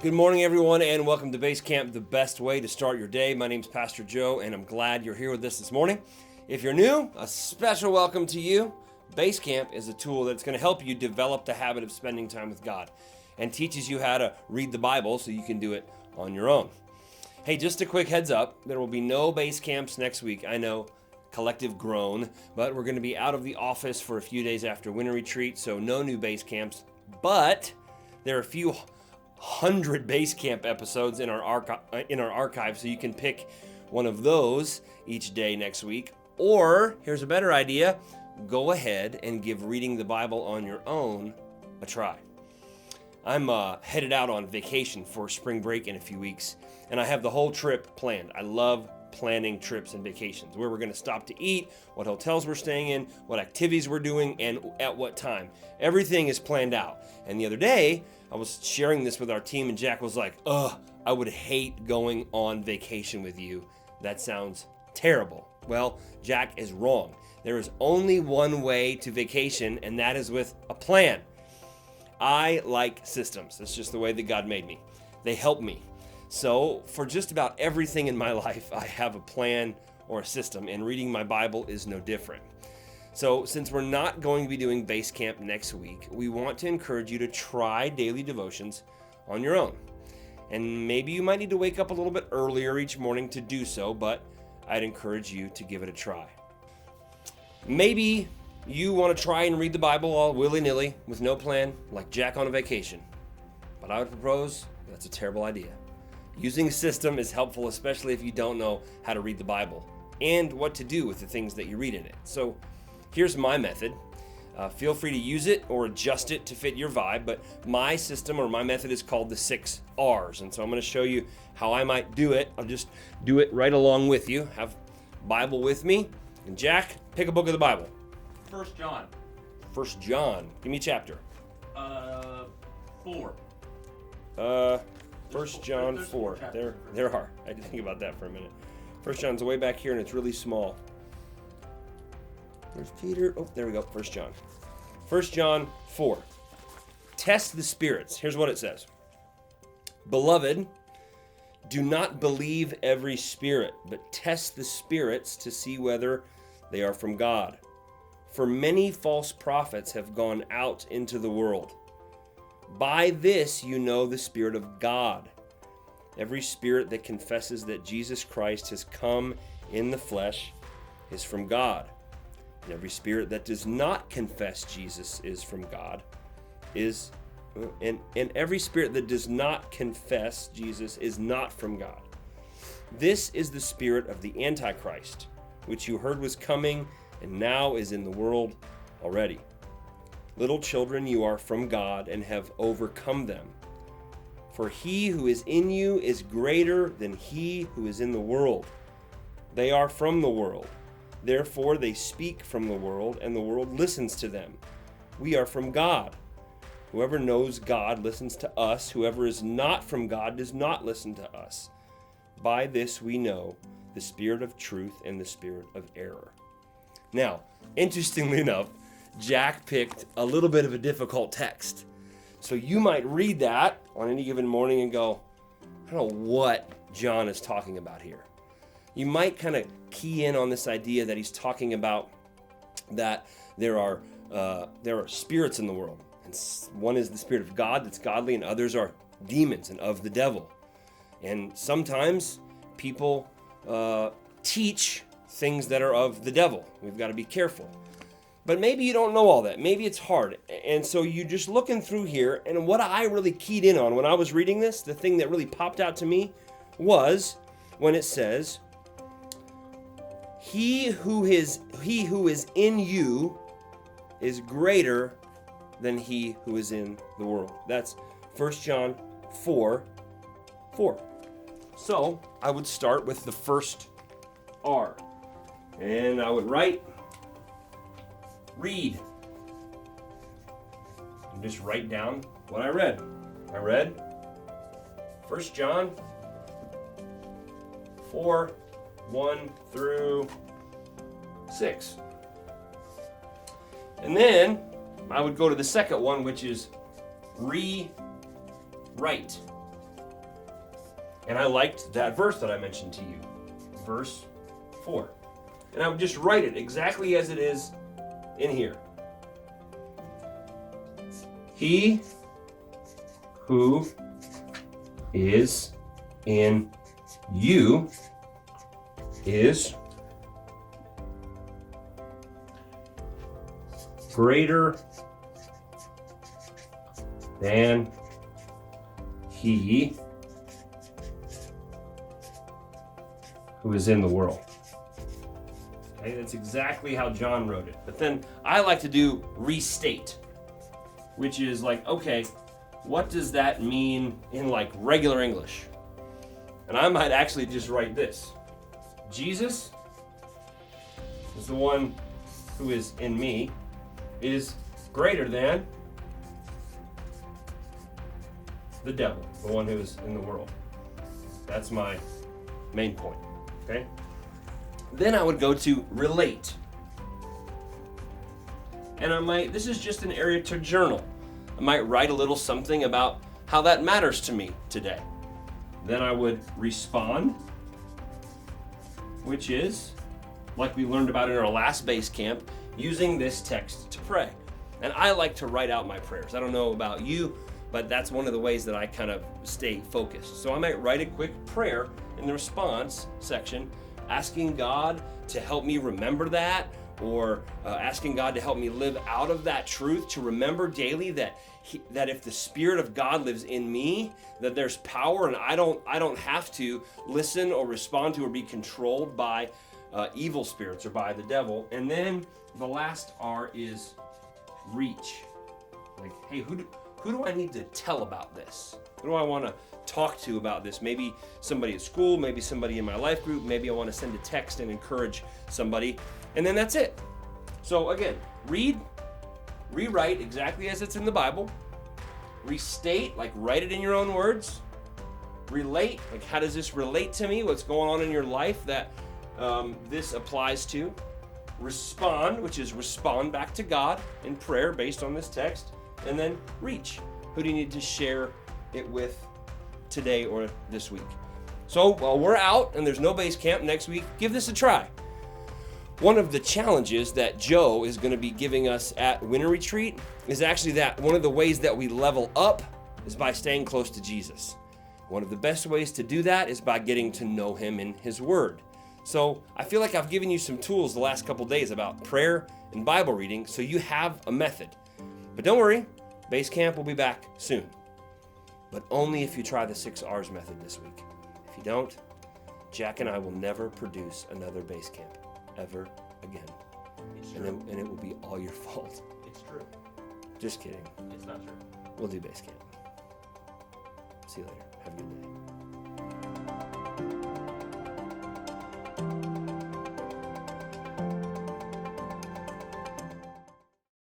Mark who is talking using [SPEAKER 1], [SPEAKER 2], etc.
[SPEAKER 1] Good morning, everyone, and welcome to BASECAMP, the best way to start your day. My name's Pastor Joe, and I'm glad you're here with us this morning. If you're new, a special welcome to you. BASECAMP is a tool that's going to help you develop the habit of spending time with God and teaches you how to read the Bible so you can do it on your own. Hey, just a quick heads up, there will be no BASECAMPs next week. I know, collective groan, but we're going to be out of the office for a few days after winter retreat, so no new BASECAMPs, but there are a few 100 BASECAMP episodes in our archive, so you can pick one of those each day next week. Or, here's a better idea, go ahead and give reading the Bible on your own a try. I'm headed out on vacation for spring break in a few weeks, and I have the whole trip planned. I love planning trips and vacations, where we're going to stop to eat, what hotels we're staying in, what activities we're doing, and at what time. Everything is planned out. And the other day, I was sharing this with our team, and Jack was like, I would hate going on vacation with you. That sounds terrible. Well, Jack is wrong. There is only one way to vacation, and that is with a plan. I like systems. That's just the way that God made me. They help me. So for just about everything in my life, I have a plan or a system, and reading my Bible is no different. So since we're not going to be doing BASECAMP next week, we want to encourage you to try daily devotions on your own. And maybe you might need to wake up a little bit earlier each morning to do so, but I'd encourage you to give it a try. Maybe you want to try and read the Bible all willy-nilly with no plan, like Jack on a vacation. But I would propose that's a terrible idea. Using a system is helpful, especially if you don't know how to read the Bible and what to do with the things that you read in it. So here's my method. Feel free to use it or adjust it to fit your vibe, but my system or my method is called the 6 R's. And so I'm going to show you how I might do it. I'll just do it right along with you. Have Bible with me. And Jack, pick a book of the Bible.
[SPEAKER 2] 1 John.
[SPEAKER 1] 1 John. Give me a chapter.
[SPEAKER 2] 4.
[SPEAKER 1] 1 John 4. There are. I had to think about that for a minute. 1 John's way back here, and it's really small. There's Peter. Oh, there we go. 1 John. 1 John 4. Test the spirits. Here's what it says. Beloved, do not believe every spirit, but test the spirits to see whether they are from God. For many false prophets have gone out into the world. By this you know the Spirit of God. Every spirit that confesses that Jesus Christ has come in the flesh is from God. And every spirit that does not confess Jesus is from God and every spirit that does not confess Jesus is not from God. This is the spirit of the Antichrist, which you heard was coming and now is in the world already. Little children, you are from God and have overcome them. For he who is in you is greater than he who is in the world. They are from the world. Therefore they speak from the world, and the world listens to them. We are from God. Whoever knows God listens to us. Whoever is not from God does not listen to us. By this we know the spirit of truth and the spirit of error. Now, interestingly enough, Jack picked a little bit of a difficult text. So you might read that on any given morning and go, I don't know what John is talking about here. You might kind of key in on this idea that he's talking about that there are spirits in the world. And one is the spirit of God that's godly, and others are demons and of the devil. And sometimes people teach things that are of the devil. We've got to be careful. But maybe you don't know all that. Maybe it's hard. And so you're just looking through here, and what I really keyed in on when I was reading this, the thing that really popped out to me was when it says, He who is in you is greater than he who is in the world. That's 1 John 4:4. So I would start with the first R. And I would write, read. And just write down what I read. I read 1 John 4:1 through 6. And then I would go to the second one, which is rewrite. And I liked that verse that I mentioned to you, verse 4. And I would just write it exactly as it is in here. He who is in you is greater than he who is in the world. Okay, that's exactly how John wrote it. But then I like to do restate, which is like, okay, what does that mean in like regular English? And I might actually just write this. Jesus is the one who is in me, is greater than the devil, the one who is in the world. That's my main point, okay? Then I would go to relate. And this is just an area to journal. I might write a little something about how that matters to me today. Then I would respond, which is, like we learned about in our last base camp, using this text to pray. And I like to write out my prayers. I don't know about you, but that's one of the ways that I kind of stay focused. So I might write a quick prayer in the response section, asking God to help me remember that, or asking God to help me live out of that truth, to remember daily that if the Spirit of God lives in me, that there's power, and I don't have to listen or respond to or be controlled by evil spirits or by the devil. And then the last R is reach. Like, hey, who do I need to tell about this? Who do I want to talk to about this? Maybe somebody at school, maybe somebody in my life group, maybe I want to send a text and encourage somebody. And then that's it. So again, rewrite exactly as it's in the Bible. Restate, like write it in your own words. Relate, like how does this relate to me? What's going on in your life that this applies to? Respond, which is respond back to God in prayer based on this text. And then reach. Who do you need to share it with today or this week? So while we're out and there's no base camp next week, give this a try. One of the challenges that Joe is going to be giving us at Winter Retreat is actually that one of the ways that we level up is by staying close to Jesus. One of the best ways to do that is by getting to know him in his word. So I feel like I've given you some tools the last couple days about prayer and Bible reading, so you have a method. But don't worry, Base Camp will be back soon. But only if you try the 6 R's method this week. If you don't, Jack and I will never produce another Base Camp ever again. And it will be all your fault.
[SPEAKER 2] It's true.
[SPEAKER 1] Just kidding.
[SPEAKER 2] It's not true.
[SPEAKER 1] We'll do Base Camp. See you later. Have a good day.